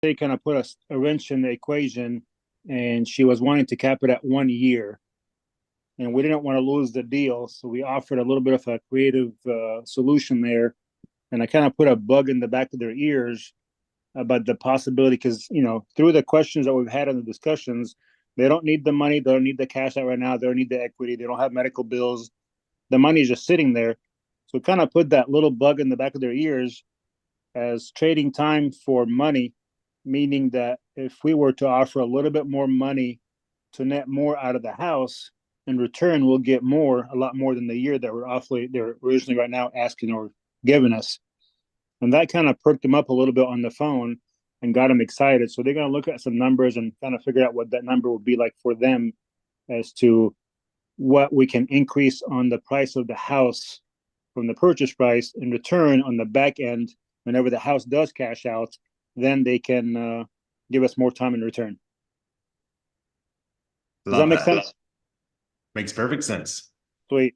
estate kind of put a wrench in the equation, and she was wanting to cap it at 1 year. And we didn't want to lose the deal, so we offered a little bit of a creative solution there. And I kind of put a bug in the back of their ears about the possibility, because through the questions that we've had in the discussions, they don't need the money, they don't need the cash out right now, they don't need the equity, they don't have medical bills. The money is just sitting there. So kind of put that little bug in the back of their ears as trading time for money, meaning that if we were to offer a little bit more money to net more out of the house, in return, we'll get a lot more than the year that they're originally right now asking or giving us. And that kind of perked them up a little bit on the phone and got them excited. So they're going to look at some numbers and kind of figure out what that number will be like for them as to what we can increase on the price of the house from the purchase price. In return, on the back end, whenever the house does cash out, then they can give us more time in return. Does that make sense? Makes perfect sense. Sweet.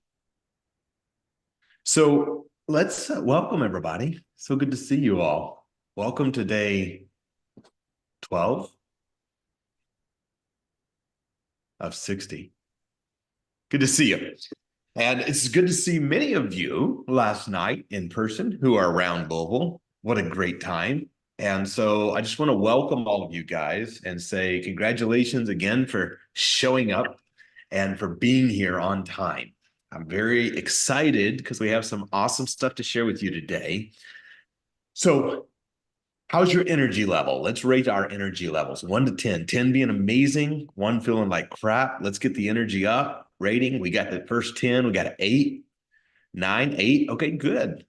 So let's welcome everybody. So good to see you all. Welcome to day 12 of 60. Good to see you. And it's good to see many of you last night in person who are around Louisville. What a great time. And so I just want to welcome all of you guys and say congratulations again for showing up and for being here on time. I'm very excited because we have some awesome stuff to share with you today. So how's your energy level? Let's rate our energy levels, 1 to 10. 10 being amazing, 1 feeling like crap. Let's get the energy up. Rating, we got the first 10, we got an 8, 9, 8. Okay, good.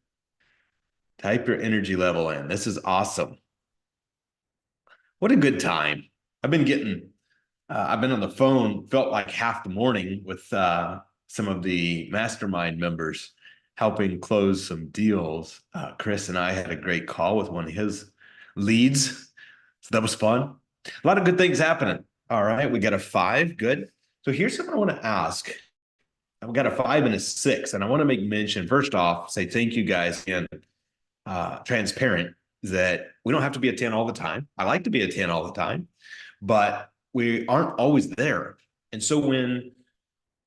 Type your energy level in. This is awesome. What a good time. I've been on the phone, felt like half the morning with some of the mastermind members helping close some deals. Chris and I had a great call with one of his leads. So that was fun. A lot of good things happening. All right, we got a 5. Good. So here's something I want to ask. I've got a 5 and a 6, and I want to make mention, first off, say thank you guys again, transparent, that we don't have to be a 10 all the time. I like to be a 10 all the time, but we aren't always there. And so when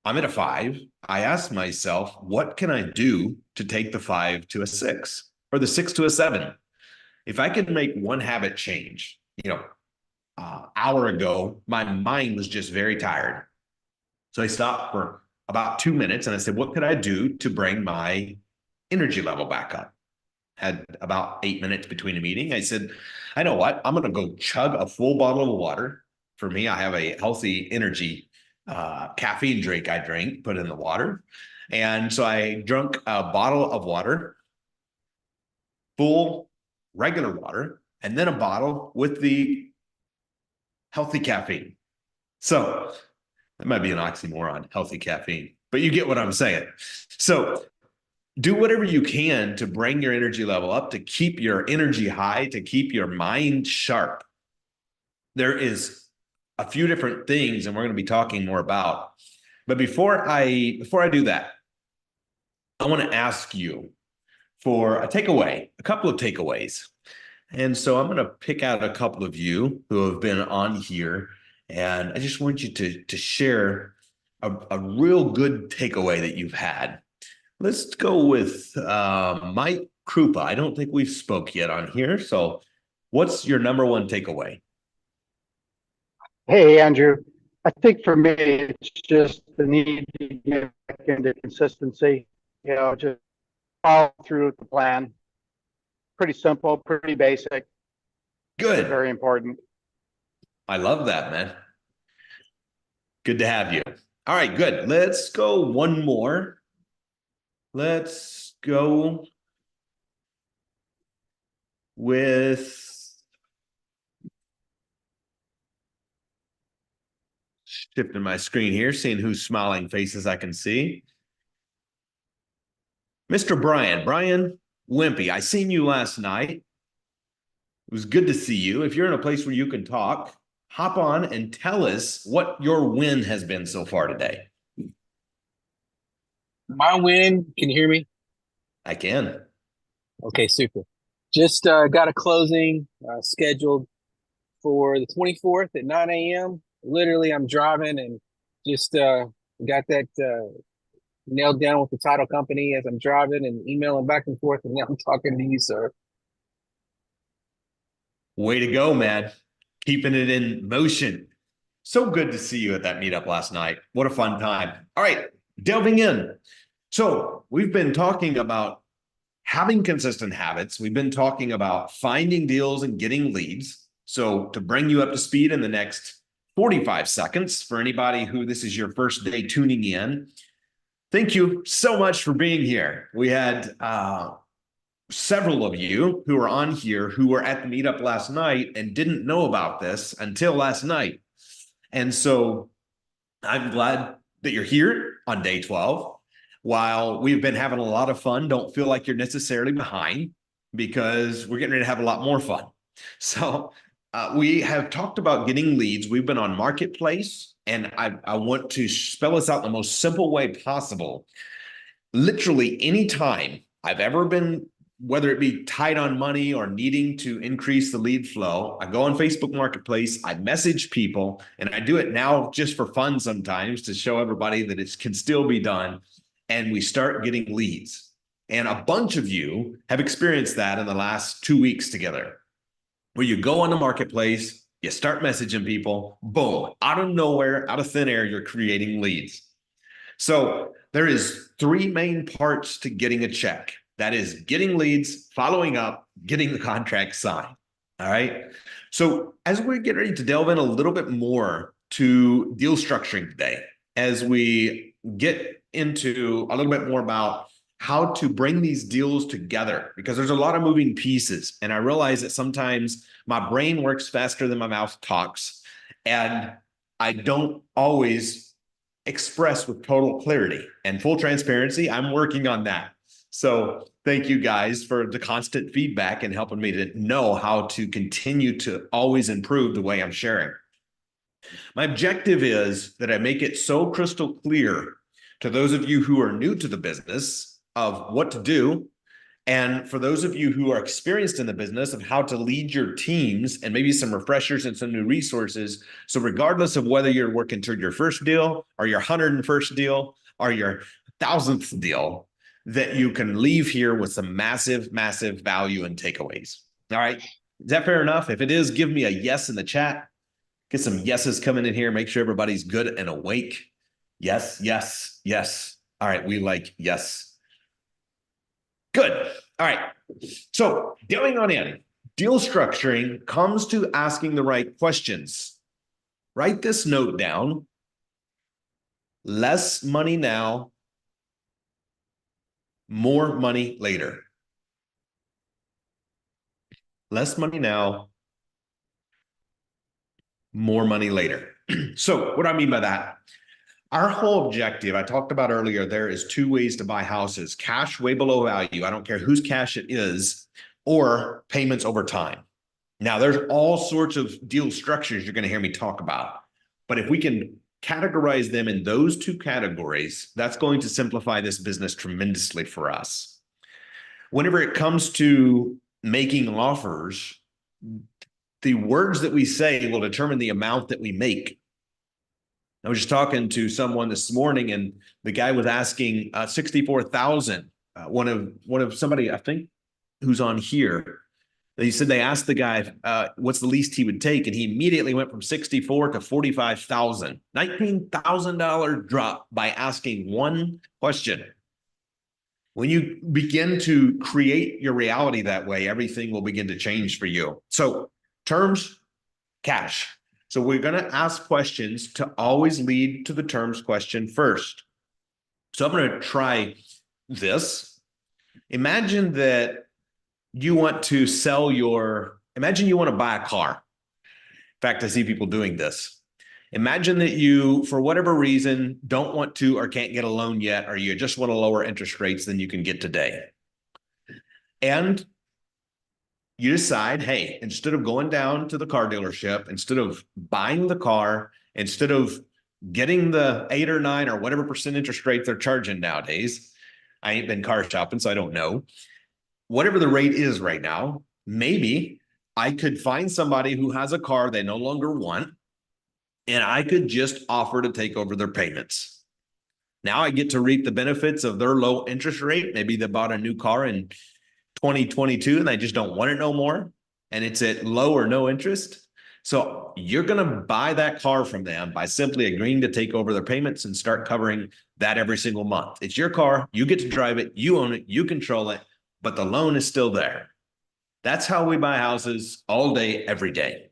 I'm at a 5, I ask myself, what can I do to take the 5 to a 6 or the 6 to a 7? If I could make one habit change, hour ago, my mind was just very tired. So I stopped for about 2 minutes and I said, what could I do to bring my energy level back up? Had about 8 minutes between a meeting. I said, I know what, I'm going to go chug a full bottle of water. For me, I have a healthy energy caffeine drink I drink, put in the water. And so I drank a bottle of water, full regular water, and then a bottle with the healthy caffeine. So that might be an oxymoron, healthy caffeine, but you get what I'm saying. So do whatever you can to bring your energy level up, to keep your energy high, to keep your mind sharp. There is a few different things, and we're going to be talking more about. But before I do that, I want to ask you for a takeaway, a couple of takeaways. And so I'm going to pick out a couple of you who have been on here, and I just want you to share a real good takeaway that you've had. Let's go with Mike Krupa. I don't think we've spoke yet on here. So what's your number one takeaway? Hey, Andrew. I think for me, it's just the need to get back into consistency, just follow through with the plan. Pretty simple, pretty basic. Good. Very important. I love that, man. Good to have you. All right, good. Let's go one more. Let's go with shifting my screen here, seeing whose smiling faces I can see. Mr. Brian Wimpy, I seen you last night. It was good to see you. If you're in a place where you can talk, hop on and tell us what your win has been so far today. My win, can you hear me? I can. Okay, super. Just got a closing scheduled for the 24th at 9 a.m. Literally, I'm driving and just got that nailed down with the title company as I'm driving and emailing back and forth. And now I'm talking to you, sir. Way to go, man. Keeping it in motion. So good to see you at that meetup last night. What a fun time. All right, delving in. So we've been talking about having consistent habits. We've been talking about finding deals and getting leads. So to bring you up to speed in the next 45 seconds, for anybody who this is your first day tuning in, thank you so much for being here. We had several of you who are on here who were at the meetup last night and didn't know about this until last night. And so I'm glad that you're here on day 12. While we've been having a lot of fun, don't feel like you're necessarily behind, because we're getting ready to have a lot more fun. So we have talked about getting leads. We've been on Marketplace, and I want to spell this out in the most simple way possible. Literally any time I've ever been, whether it be tight on money or needing to increase the lead flow, I go on Facebook Marketplace, I message people, and I do it now just for fun sometimes to show everybody that it can still be done. And we start getting leads. And a bunch of you have experienced that in the last 2 weeks together, where you go on the Marketplace, you start messaging people, boom, out of nowhere, out of thin air, you're creating leads. So there is 3 main parts to getting a check. That is getting leads, following up, getting the contract signed. All right. So as we get ready to delve in a little bit more to deal structuring today, as we get into a little bit more about how to bring these deals together, because there's a lot of moving pieces. And I realize that sometimes my brain works faster than my mouth talks, and I don't always express with total clarity and full transparency. I'm working on that. So thank you guys for the constant feedback and helping me to know how to continue to always improve the way I'm sharing. My objective is that I make it so crystal clear to those of you who are new to the business of what to do, and for those of you who are experienced in the business of how to lead your teams, and maybe some refreshers and some new resources. So regardless of whether you're working toward your first deal or your 101st deal or your 1000th deal, that you can leave here with some massive, massive value and takeaways. All right. Is that fair enough? If it is, give me a yes in the chat. Get some yeses coming in here. Make sure everybody's good and awake. Yes, yes, yes. All right. We like yes. Good. All right. So going on in, deal structuring comes to asking the right questions. Write this note down. Less money now, more money later. Less money now, more money later. So what do I mean by that? Our whole objective, I talked about earlier, there is 2 ways to buy houses: cash way below value, I don't care whose cash it is, or payments over time. Now, there's all sorts of deal structures you're going to hear me talk about, but if we can categorize them in those 2 categories, that's going to simplify this business tremendously for us. Whenever it comes to making offers, the words that we say will determine the amount that we make. I was just talking to someone this morning, and the guy was asking 64,000. One of somebody, I think, who's on here. He said they asked the guy what's the least he would take, and he immediately went from 64 to 45,000. $19,000 drop by asking one question. When you begin to create your reality that way, everything will begin to change for you. So terms, cash. So we're going to ask questions to always lead to the terms question first. So I'm going to try this. Imagine that you want to imagine you want to buy a car. In fact, I see people doing this. Imagine that you, for whatever reason, don't want to or can't get a loan yet, or you just want to lower interest rates than you can get today. And you decide, hey, instead of going down to the car dealership, instead of buying the car, instead of getting the 8 or 9 or whatever percent interest rate they're charging nowadays, I ain't been car shopping, so I don't know. Whatever the rate is right now, maybe I could find somebody who has a car they no longer want, and I could just offer to take over their payments. Now I get to reap the benefits of their low interest rate. Maybe they bought a new car in 2022 and they just don't want it no more, and it's at low or no interest. So you're going to buy that car from them by simply agreeing to take over their payments and start covering that every single month. It's your car. You get to drive it. You own it. You control it, but the loan is still there. That's how we buy houses all day, every day.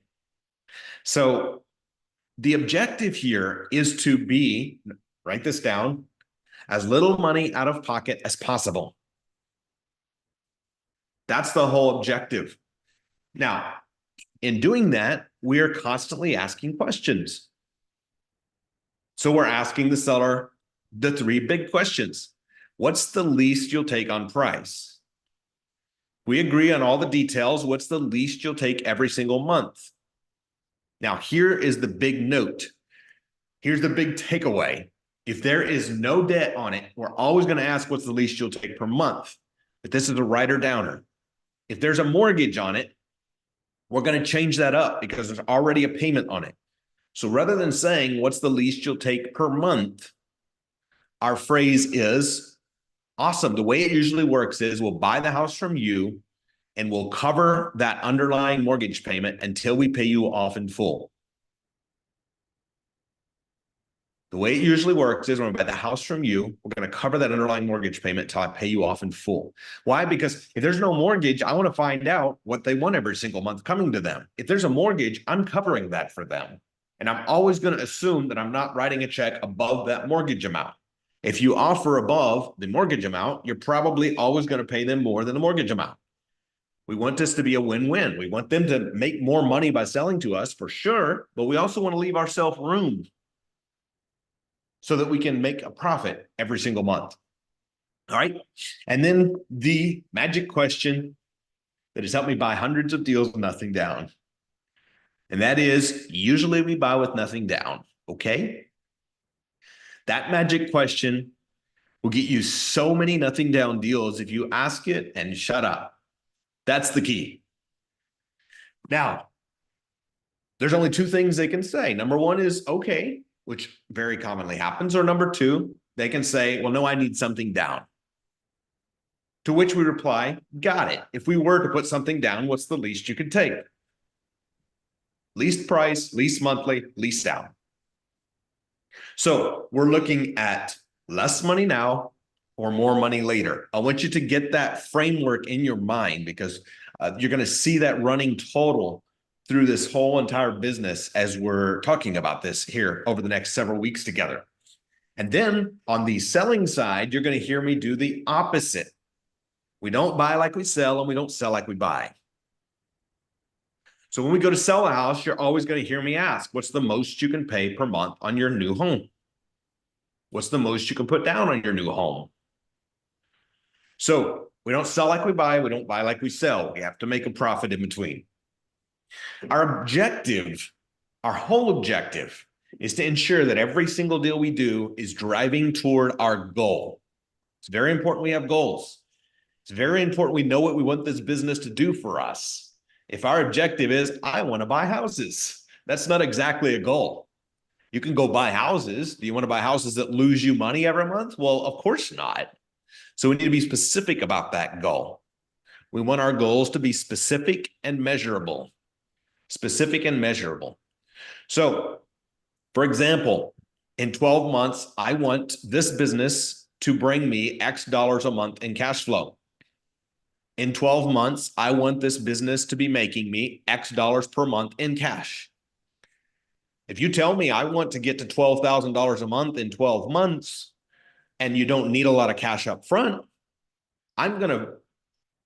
So the objective here is to be, write this down, as little money out of pocket as possible. That's the whole objective. Now, in doing that, we are constantly asking questions. So we're asking the seller the three big questions. What's the least you'll take on price? We agree on all the details. What's the least you'll take every single month? Now, here is the big note. Here's the big takeaway. If there is no debt on it, we're always going to ask what's the least you'll take per month. But this is a writer downer. If there's a mortgage on it, we're going to change that up because there's already a payment on it. So rather than saying what's the least you'll take per month, our phrase is awesome. The way it usually works is we'll buy the house from you and we'll cover that underlying mortgage payment until we pay you off in full. The way it usually works is when we buy the house from you, we're going to cover that underlying mortgage payment until I pay you off in full. Why? Because if there's no mortgage, I want to find out what they want every single month coming to them. If there's a mortgage, I'm covering that for them. And I'm always going to assume that I'm not writing a check above that mortgage amount. If you offer above the mortgage amount, you're probably always going to pay them more than the mortgage amount. We want this to be a win-win. We want them to make more money by selling to us for sure, but we also want to leave ourselves room so that we can make a profit every single month. All right. And then the magic question that has helped me buy hundreds of deals with nothing down. And that is, usually we buy with nothing down. Okay. That magic question will get you so many nothing down deals if you ask it and shut up. That's the key. Now, there's only two things they can say. Number one is okay, which very commonly happens. Or number two, they can say, well, no, I need something down. To which we reply, got it. If we were to put something down, what's the least you could take? Least price, least monthly, least down. So we're looking at less money now or more money later. I want you to get that framework in your mind because you're going to see that running total through this whole entire business as we're talking about this here over the next several weeks together. And then on the selling side, you're going to hear me do the opposite. We don't buy like we sell and we don't sell like we buy. So when we go to sell a house, you're always going to hear me ask, what's the most you can pay per month on your new home? What's the most you can put down on your new home? So we don't sell like we buy. We don't buy like we sell. We have to make a profit in between. Our objective, our whole objective, is to ensure that every single deal we do is driving toward our goal. It's very important we have goals. It's very important we know what we want this business to do for us. If our objective is, I want to buy houses, that's not exactly a goal. You can go buy houses. Do you want to buy houses that lose you money every month? Well, of course not. So we need to be specific about that goal. We want our goals to be specific and measurable. Specific and measurable. So, for example, in 12 months, I want this business to bring me X dollars a month in cash flow. In 12 months, I want this business to be making me X dollars per month in cash. If you tell me I want to get to $12,000 a month in 12 months and you don't need a lot of cash up front, I'm going to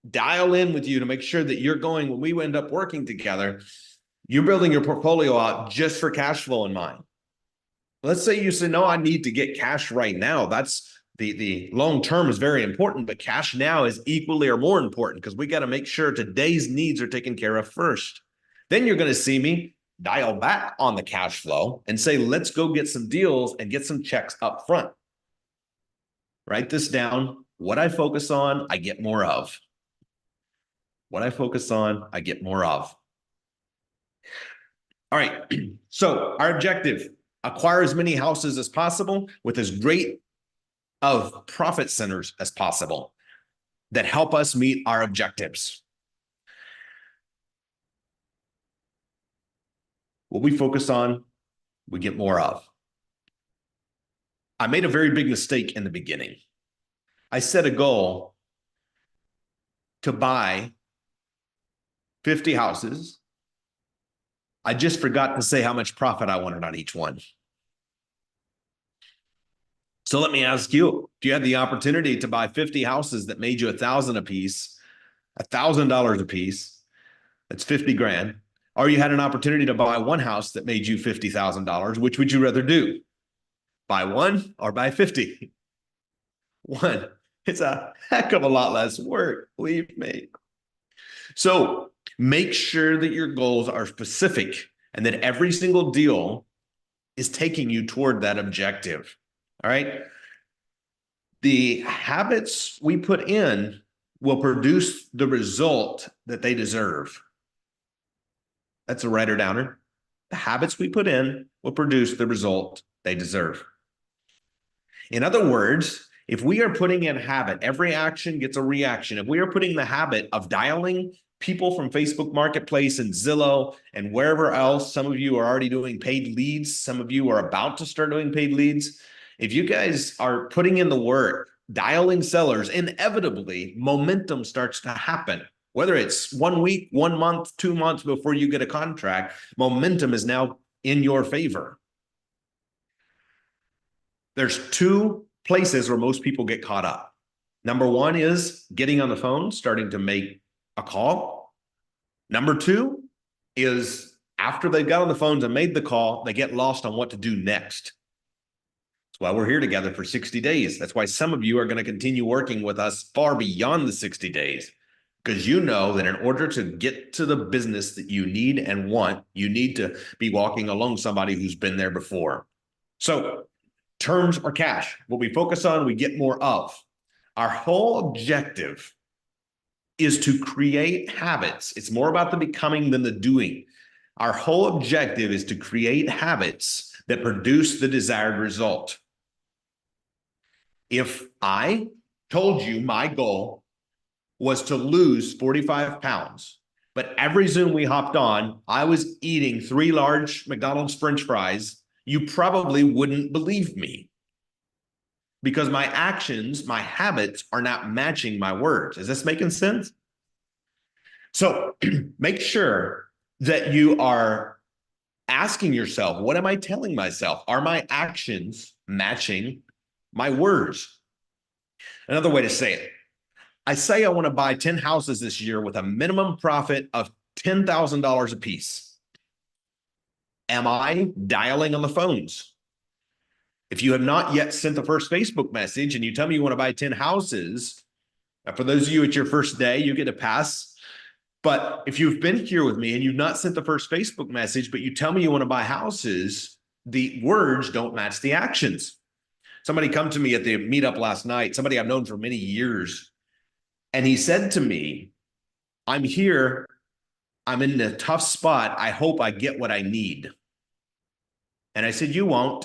dial in with you to make sure that you're going, when we end up working together, you're building your portfolio out just for cash flow in mind. Let's say you say, no, I need to get cash right now. That's the long term is very important, but cash now is equally or more important because we got to make sure today's needs are taken care of first. Then you're going to see me dial back on the cash flow and say, let's go get some deals and get some checks up front. Write this down. What I focus on, I get more of. What I focus on, I get more of. All right. So our objective, acquire as many houses as possible with as great of profit centers as possible that help us meet our objectives. What we focus on, we get more of. I made a very big mistake in the beginning. I set a goal to buy 50 houses. I just forgot to say how much profit I wanted on each one. So let me ask you, if you had the opportunity to buy 50 houses that made you $1,000 a piece, $1,000 a piece, that's 50 grand, or you had an opportunity to buy one house that made you $50,000, which would you rather do? Buy one or buy 50? One. It's a heck of a lot less work, believe me. So make sure that your goals are specific and that every single deal is taking you toward that objective. All right. The habits we put in will produce the result that they deserve. That's a writer downer. The habits we put in will produce the result they deserve. In other words, if we are putting in habit, every action gets a reaction. If we are putting the habit of dialing people from Facebook Marketplace and Zillow and wherever else, some of you are already doing paid leads. Some of you are about to start doing paid leads. If you guys are putting in the work, dialing sellers, inevitably momentum starts to happen. Whether it's 1 week, 1 month, 2 months before you get a contract, momentum is now in your favor. There's two places where most people get caught up. Number one is getting on the phone, starting to make a call. Number two is after they've got on the phones and made the call, they get lost on what to do next. That's why we're here together for 60 days. That's why some of you are going to continue working with us far beyond the 60 days, because you know that in order to get to the business that you need and want, you need to be walking along somebody who's been there before. So terms or cash, what we focus on, we get more of. Our whole objective is to create habits. It's more about the becoming than the doing. Our whole objective is to create habits that produce the desired result. If I told you my goal was to lose 45 pounds, but every Zoom we hopped on, I was eating 3 large McDonald's French fries, you probably wouldn't believe me, because my actions, my habits are not matching my words. Is this making sense? So make sure that you are asking yourself, what am I telling myself? Are my actions matching my words? Another way to say it, I say I want to buy 10 houses this year with a minimum profit of $10,000 a piece. Am I dialing on the phones? If you have not yet sent the first Facebook message and you tell me you want to buy 10 houses, for those of you at your first day, you get a pass. But if you've been here with me and you've not sent the first Facebook message, but you tell me you want to buy houses, the words don't match the actions. Somebody come to me at the meetup last night, somebody I've known for many years, and he said to me, I'm here, I'm in a tough spot, I hope I get what I need. And I said, you won't.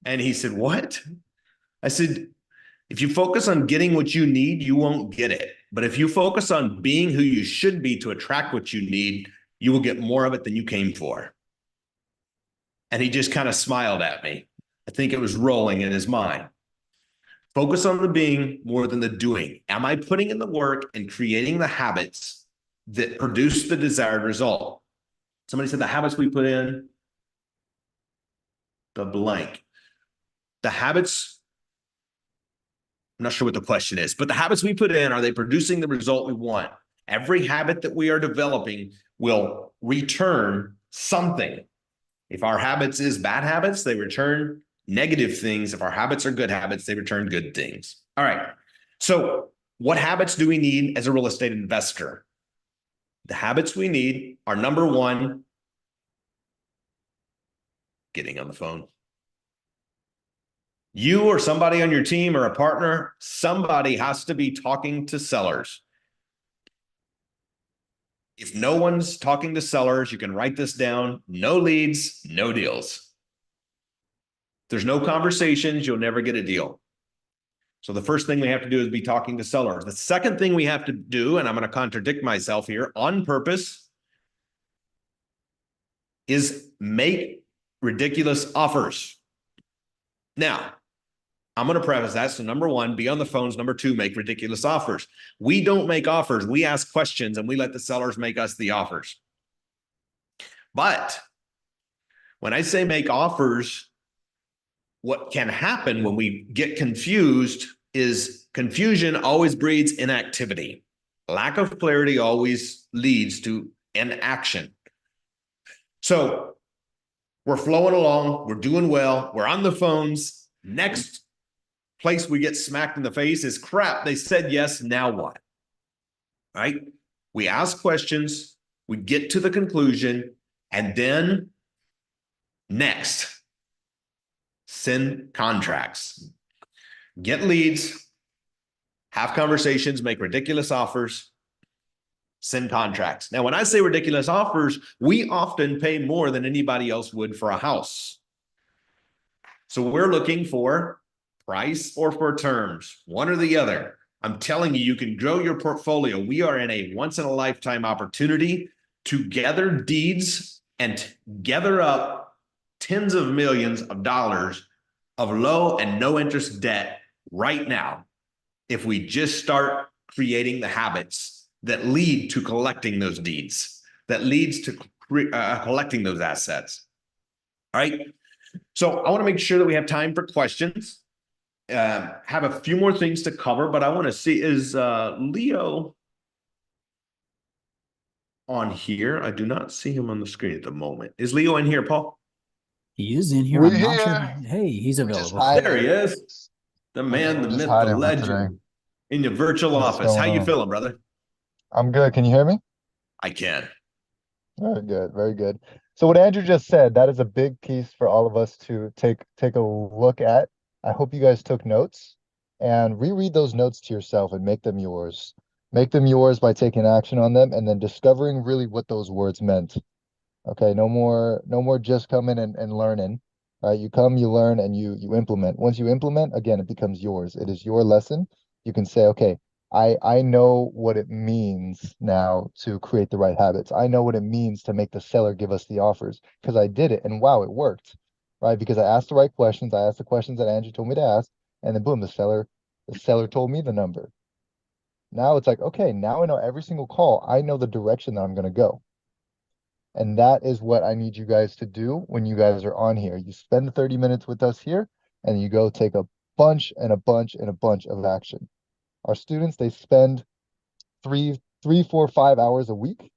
And he said, what? I said, if you focus on getting what you need, you won't get it. But if you focus on being who you should be to attract what you need, you will get more of it than you came for. And he just kind of smiled at me. I think it was rolling in his mind. Focus on the being more than the doing. Am I putting in the work and creating the habits that produce the desired result? Somebody said the habits we put in, the blank. The habits, I'm not sure what the question is, but the habits we put in, are they producing the result we want? Every habit that we are developing will return something. If our habits is bad habits, they return negative things. If our habits are good habits, they return good things. All right. So what habits do we need as a real estate investor? The habits we need are, number one, getting on the phone. You or somebody on your team or a partner, somebody has to be talking to sellers. If no one's talking to sellers, you can write this down. No leads, no deals. There's no conversations, you'll never get a deal. So the first thing we have to do is be talking to sellers. The second thing we have to do, and I'm going to contradict myself here on purpose, is make ridiculous offers. Now, I'm going to preface that. So number one, be on the phones. Number two, make ridiculous offers. We don't make offers. We ask questions and we let the sellers make us the offers. But when I say make offers, what can happen when we get confused is confusion always breeds inactivity. Lack of clarity always leads to inaction. So we're flowing along, we're doing well, we're on the phones. Next place we get smacked in the face is crap. They said yes, now what? Right? We ask questions, we get to the conclusion, and then next, send contracts. Get leads, have conversations, make ridiculous offers, send contracts. Now, when I say ridiculous offers, we often pay more than anybody else would for a house. So we're looking for price or for terms, one or the other. I'm telling you, you can grow your portfolio. We are in a once-in-a-lifetime opportunity to gather deeds and gather up tens of millions of dollars of low and no interest debt right now if we just start creating the habits that lead to collecting those deeds, that leads to collecting those assets. All right. So I want to make sure that we have time for questions. Have a few more things to cover, but I want to see, is Leo on here? I do not see him on the screen at the moment. Is Leo in here, Paul? He is in here. We're I'm not sure. here. Hey, he's We're just available. hiding. There he is. The man, We're the just myth, the hiding for legend. today. In your virtual What's office. How going you on? feeling, brother? I'm good. Can you hear me? I can. Very good. Very good. So what Andrew just said, that is a big piece for all of us to take a look at. I hope you guys took notes and reread those notes to yourself and make them yours. Make them yours by taking action on them and then discovering really what those words meant. Okay, no more just coming and learning. All right, you come, you learn, and you implement. Once you implement, again, it becomes yours. It is your lesson. You can say, okay, I know what it means now to create the right habits. I know what it means to make the seller give us the offers because I did it and wow, it worked. Right? Because I asked the right questions. I asked the questions that Andrew told me to ask, and then boom, the seller told me the number. Now it's like, okay, now I know every single call. I know the direction that I'm going to go. And that is what I need you guys to do when you guys are on here. You spend the 30 minutes with us here and you go take a bunch and a bunch and a bunch of action. Our students, they spend 3, 4, 5 hours a week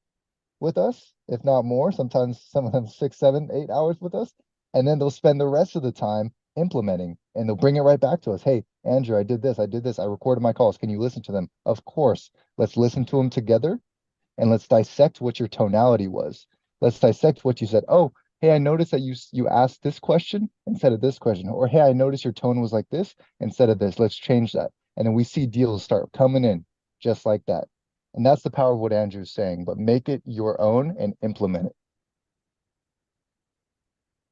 with us, if not more. Sometimes some of them 6, 7, 8 hours with us. And then they'll spend the rest of the time implementing and they'll bring it right back to us. Hey, Andrew, I did this. I recorded my calls. Can you listen to them? Of course. Let's listen to them together and let's dissect what your tonality was. Let's dissect what you said. Oh, hey, I noticed that you asked this question instead of this question. Or, hey, I noticed your tone was like this instead of this. Let's change that. And then we see deals start coming in just like that. And that's the power of what Andrew's saying, but make it your own and implement it.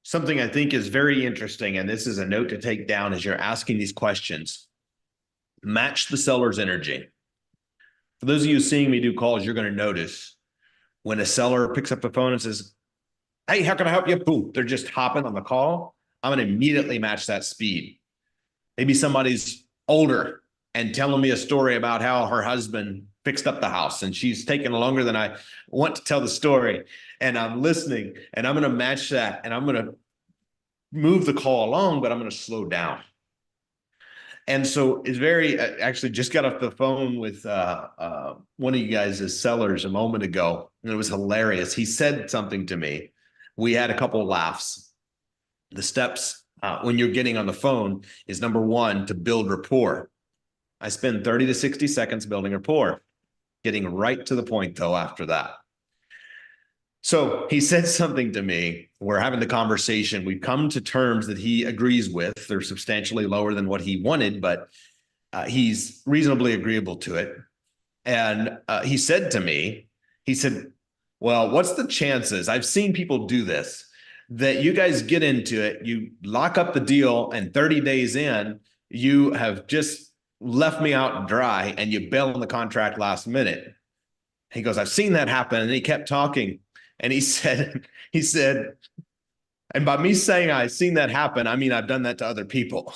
Something I think is very interesting, and this is a note to take down as you're asking these questions. Match the seller's energy. For those of you seeing me do calls, you're going to notice when a seller picks up the phone and says, hey, how can I help you? Boom, they're just hopping on the call. I'm going to immediately match that speed. Maybe somebody's older and telling me a story about how her husband fixed up the house and she's taking longer than I want to tell the story. And I'm listening and I'm going to match that and I'm going to move the call along, but I'm going to slow down. And so it's very, actually just got off the phone with one of you guys as sellers a moment ago, and it was hilarious. He said something to me. We had a couple of laughs. The steps when you're getting on the phone is number one, to build rapport. I spend 30 to 60 seconds building rapport, getting right to the point though after that. So he said something to me. We're having the conversation. We've come to terms that he agrees with. They're substantially lower than what he wanted, but he's reasonably agreeable to it. And he said to me, he said, Well, what's the chances? I've seen people do this, that you guys get into it, you lock up the deal, and 30 days in, you have just left me out dry and you bail on the contract last minute. He goes, I've seen that happen. And he kept talking. And he said, and by me saying I've seen that happen, I mean, I've done that to other people.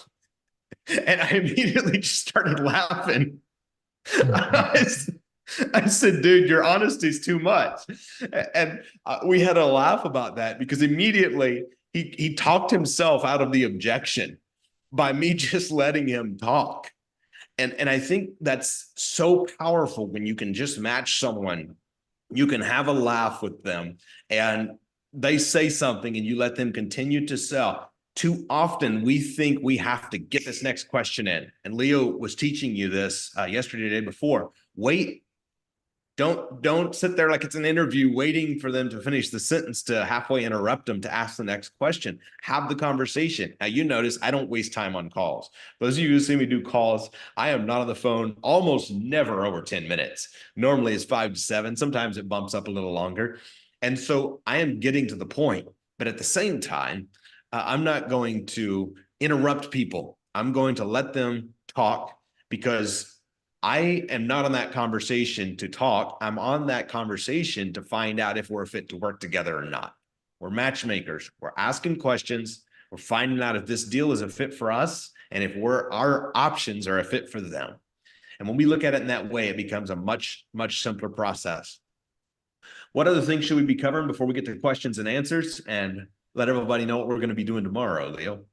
And I immediately just started laughing. I said, dude, your honesty is too much. And we had a laugh about that because immediately he talked himself out of the objection by me just letting him talk. And I think that's so powerful when you can just match someone, you can have a laugh with them, and they say something and you let them continue to sell. Too often we think we have to get this next question in. And Leo was teaching you this yesterday, the day before. Wait. Don't sit there like it's an interview waiting for them to finish the sentence to halfway interrupt them to ask the next question. Have the conversation. Now, you notice I don't waste time on calls. Those of you who see me do calls, I am not on the phone almost never over 10 minutes. Normally it's 5 to 7. Sometimes it bumps up a little longer. And so I am getting to the point. But at the same time, I'm not going to interrupt people. I'm going to let them talk because I am not on that conversation to talk. I'm on that conversation to find out if we're fit to work together or not. We're matchmakers. We're asking questions. We're finding out if this deal is a fit for us and if our options are a fit for them. And when we look at it in that way, it becomes a much, much simpler process. What other things should we be covering before we get to questions and answers and let everybody know what we're going to be doing tomorrow, Leo?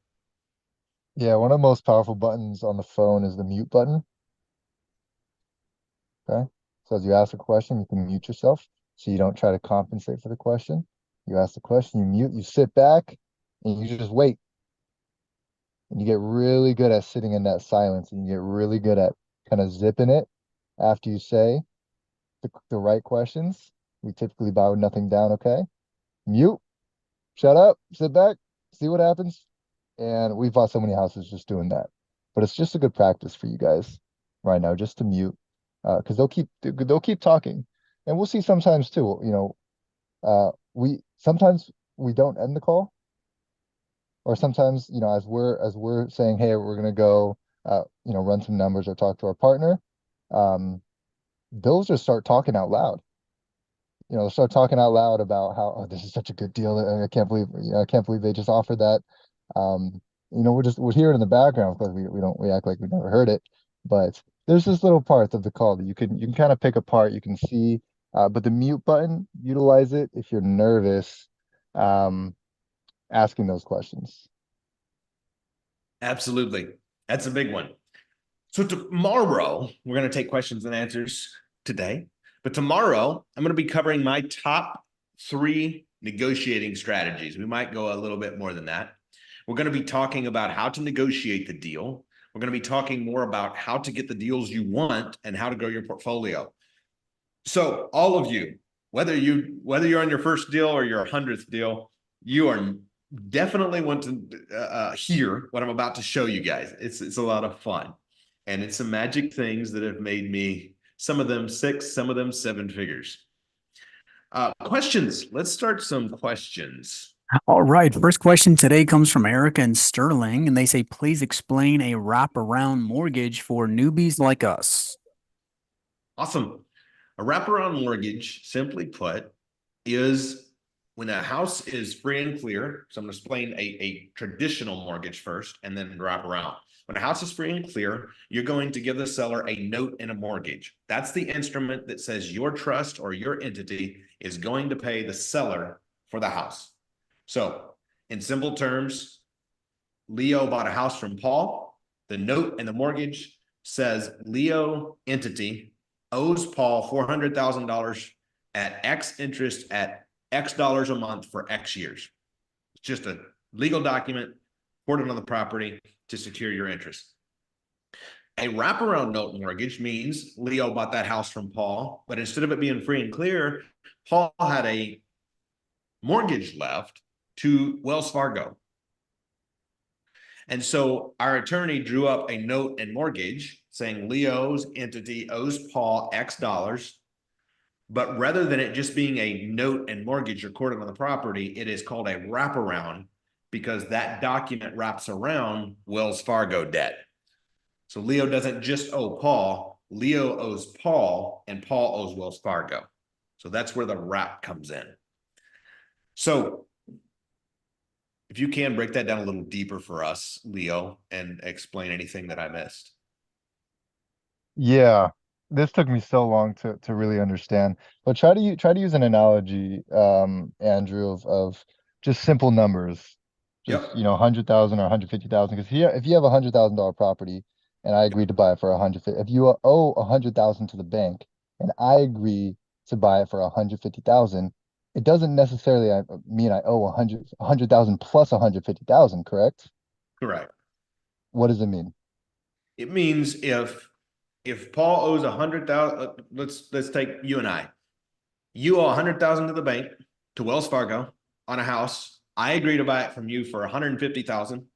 Yeah, one of the most powerful buttons on the phone is the mute button. Okay. So as you ask a question, you can mute yourself so you don't try to compensate for the question. You ask the question, you mute, you sit back, and you just wait. And you get really good at sitting in that silence, and you get really good at kind of zipping it after you say the right questions. We typically bow nothing down, okay? Mute, shut up, sit back, see what happens. And we've bought so many houses just doing that. But it's just a good practice for you guys right now, just to mute. Because they'll keep talking, and we'll see sometimes too. We sometimes we don't end the call, or sometimes as we're saying, hey, we're gonna go, run some numbers or talk to our partner. They'll just start talking out loud. They'll start talking out loud about how, oh, this is such a good deal. I can't believe they just offered that. We're hearing in the background because we act like we never heard it, but there's this little part of the call that you can kind of pick apart. You can see, but the mute button, utilize it if you're nervous, asking those questions. Absolutely. That's a big one. So tomorrow, we're going to take questions and answers today, but tomorrow I'm going to be covering my top 3 negotiating strategies. We might go a little bit more than that. We're going to be talking about how to negotiate the deal. We're going to be talking more about how to get the deals you want and how to grow your portfolio. So all of you, whether you're on your first deal or your 100th deal, you are definitely want to hear what I'm about to show you guys. It's a lot of fun. And it's some magic things that have made me, some of them 6, some of them 7 figures. Questions. Let's start some questions. All right. First question today comes from Erica and Sterling, and they say, please explain a wraparound mortgage for newbies like us. Awesome. A wraparound mortgage, simply put, is when a house is free and clear. So I'm going to explain a traditional mortgage first and then wrap around. When a house is free and clear, you're going to give the seller a note and a mortgage. That's the instrument that says your trust or your entity is going to pay the seller for the house. So in simple terms, Leo bought a house from Paul. The note and the mortgage says Leo entity owes Paul $400,000 at X interest at X dollars a month for X years. It's just a legal document recorded on the property to secure your interest. A wraparound note mortgage means Leo bought that house from Paul, but instead of it being free and clear, Paul had a mortgage left to Wells Fargo. And so our attorney drew up a note and mortgage saying Leo's entity owes Paul X dollars, But rather than it just being a note and mortgage recorded on the property, it is called a wraparound because that document wraps around Wells Fargo debt. So Leo doesn't just owe Paul, Leo owes Paul, and Paul owes Wells Fargo. So that's where the wrap comes in. So if you can break that down a little deeper for us, Leo, and explain anything that I missed. Yeah, this took me so long to really understand. But try to use an analogy, Andrew, of just simple numbers. Just, Yep. 100,000 or 150,000. Because here, if you have $100,000 property and I agree to buy it for 150, if you owe 100,000 to the bank and I agree to buy it for 150,000, it doesn't necessarily mean I owe 100,000 plus 150,000, correct? Correct. What does it mean? It means if Paul owes 100,000, let's take you and I. You owe 100,000 to the bank, to Wells Fargo, on a house. I agree to buy it from you for 150,000.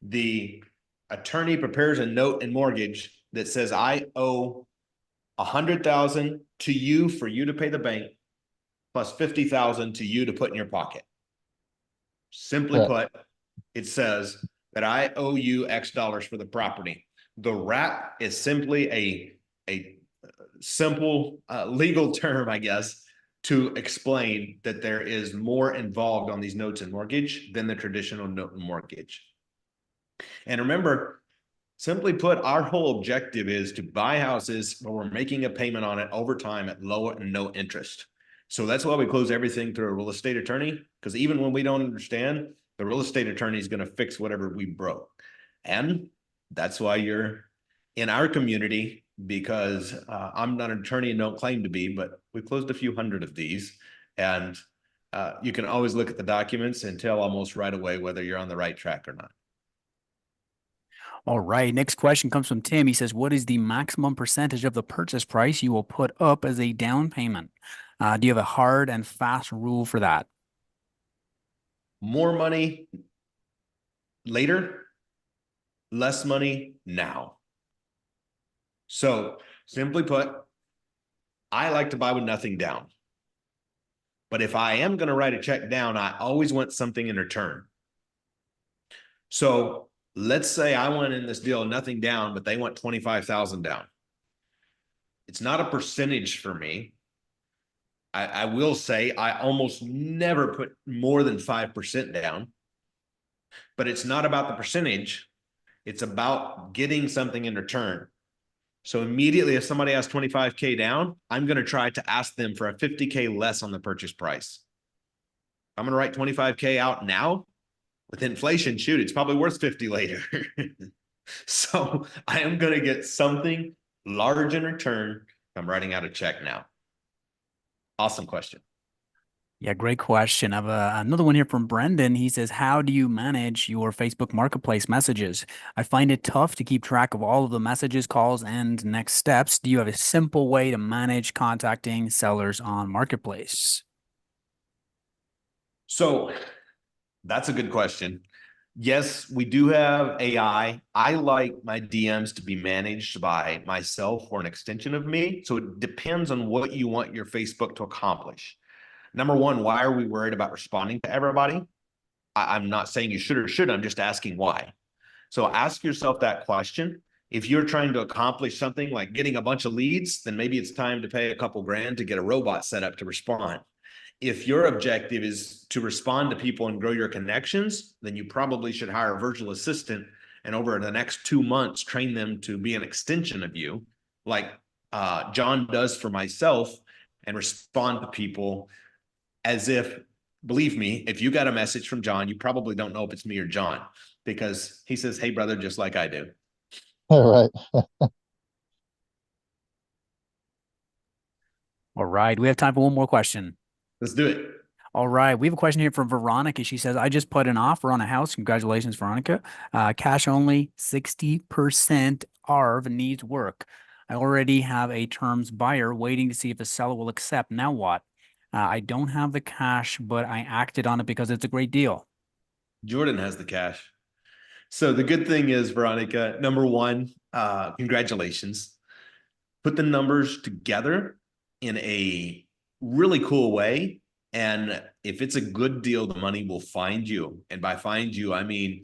The attorney prepares a note and mortgage that says I owe 100,000 to you for you to pay the bank, plus 50,000 to you to put in your pocket. Simply Correct. put, it says that I owe you X dollars for the property. The wrap is simply a simple legal term, I guess, to explain that there is more involved on these notes and mortgage than the traditional note and mortgage. And remember, simply put, our whole objective is to buy houses where we're making a payment on it over time at low and no interest. So that's why we close everything through a real estate attorney, because even when we don't understand, the real estate attorney is going to fix whatever we broke. And that's why you're in our community, because I'm not an attorney and don't claim to be, but we closed a few hundred of these. And you can always look at the documents and tell almost right away whether you're on the right track or not. All right. Next question comes from Tim. He says, what is the maximum percentage of the purchase price you will put up as a down payment? Do you have a hard and fast rule for that? More money later, less money now. So simply put, I like to buy with nothing down. But if I am going to write a check down, I always want something in return. So let's say I went in this deal, nothing down, but they want 25,000 down. It's not a percentage for me. I will say I almost never put more than 5% down, but it's not about the percentage. It's about getting something in return. So immediately, if somebody has 25K down, I'm going to try to ask them for a 50K less on the purchase price. I'm going to write 25K out now. With inflation, shoot, it's probably worth 50 later. So I am going to get something large in return. I'm writing out a check now. Awesome question. Yeah, great question. I have another one here from Brendan. He says, how do you manage your Facebook Marketplace messages? I find it tough to keep track of all of the messages, calls, and next steps. Do you have a simple way to manage contacting sellers on Marketplace? So that's a good question. Yes, we do have AI. I like my DMs to be managed by myself or an extension of me. So it depends on what you want your Facebook to accomplish. Number one, why are we worried about responding to everybody? I'm not saying you should or shouldn't. I'm just asking why. So ask yourself that question. If you're trying to accomplish something like getting a bunch of leads, then maybe it's time to pay a couple grand to get a robot set up to respond. If your objective is to respond to people and grow your connections, then you probably should hire a virtual assistant and over the next 2 months, train them to be an extension of you, like John does for myself, and respond to people as if, believe me, if you got a message from John, you probably don't know if it's me or John, because he says, hey, brother, just like I do. All right. All right. We have time for one more question. Let's do it. All right. We have a question here from Veronica. She says, I just put an offer on a house. Congratulations, Veronica. Cash only, 60% ARV needs work. I already have a terms buyer waiting to see if the seller will accept. Now what? I don't have the cash, but I acted on it because it's a great deal. Jordan has the cash. So the good thing is, Veronica, number one, congratulations. Put the numbers together in a really cool way. And if it's a good deal, the money will find you. And by find you, I mean,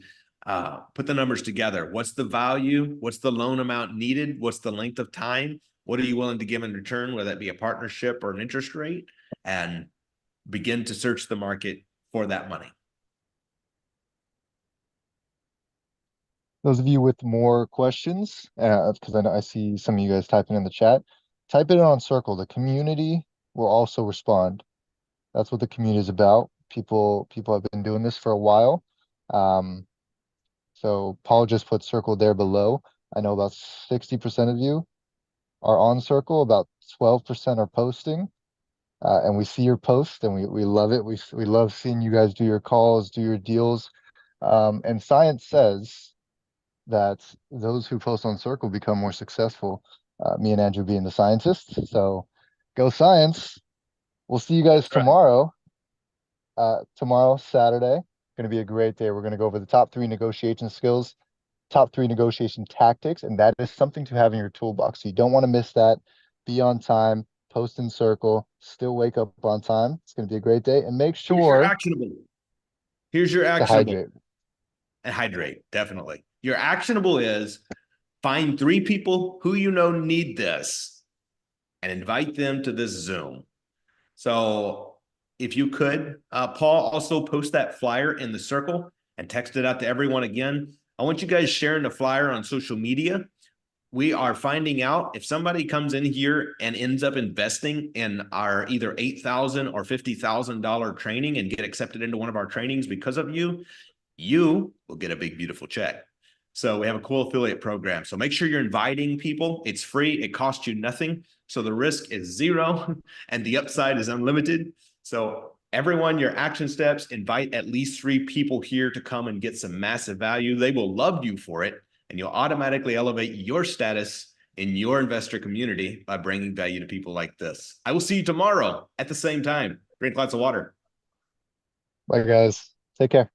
put the numbers together. What's the value? What's the loan amount needed? What's the length of time? What are you willing to give in return, whether that be a partnership or an interest rate? And begin to search the market for that money. Those of you with more questions, because I know I see some of you guys typing in the chat, type it on Circle. The community will also respond. That's what the community is about. People have been doing this for a while. So Paul just put Circle there below. I know about 60% of you are on Circle, about 12% are posting. And we see your posts and we love it. We love seeing you guys do your calls, do your deals. And science says that those who post on Circle become more successful. Me and Andrew being the scientists. So go science. We'll see you guys tomorrow. Tomorrow, Saturday, going to be a great day. We're going to go over the top 3 negotiation skills, top 3 negotiation tactics, and that is something to have in your toolbox. So you don't want to miss that. Be on time, post in Circle, still wake up on time. It's going to be a great day. And make Here's your sure actionable. Here's your to actionable. hydrate. And hydrate, definitely. Your actionable is find 3 people who you know need this and invite them to this Zoom. So if you could, Paul, also post that flyer in the Circle and text it out to everyone again. I want you guys sharing the flyer on social media. We are finding out if somebody comes in here and ends up investing in our either $8,000 or $50,000 training and get accepted into one of our trainings because of you, you will get a big, beautiful check. So we have a cool affiliate program. So make sure you're inviting people. It's free. It costs you nothing. So the risk is 0 and the upside is unlimited. So everyone, your action steps, invite at least 3 people here to come and get some massive value. They will love you for it. And you'll automatically elevate your status in your investor community by bringing value to people like this. I will see you tomorrow at the same time. Drink lots of water. Bye, guys. Take care.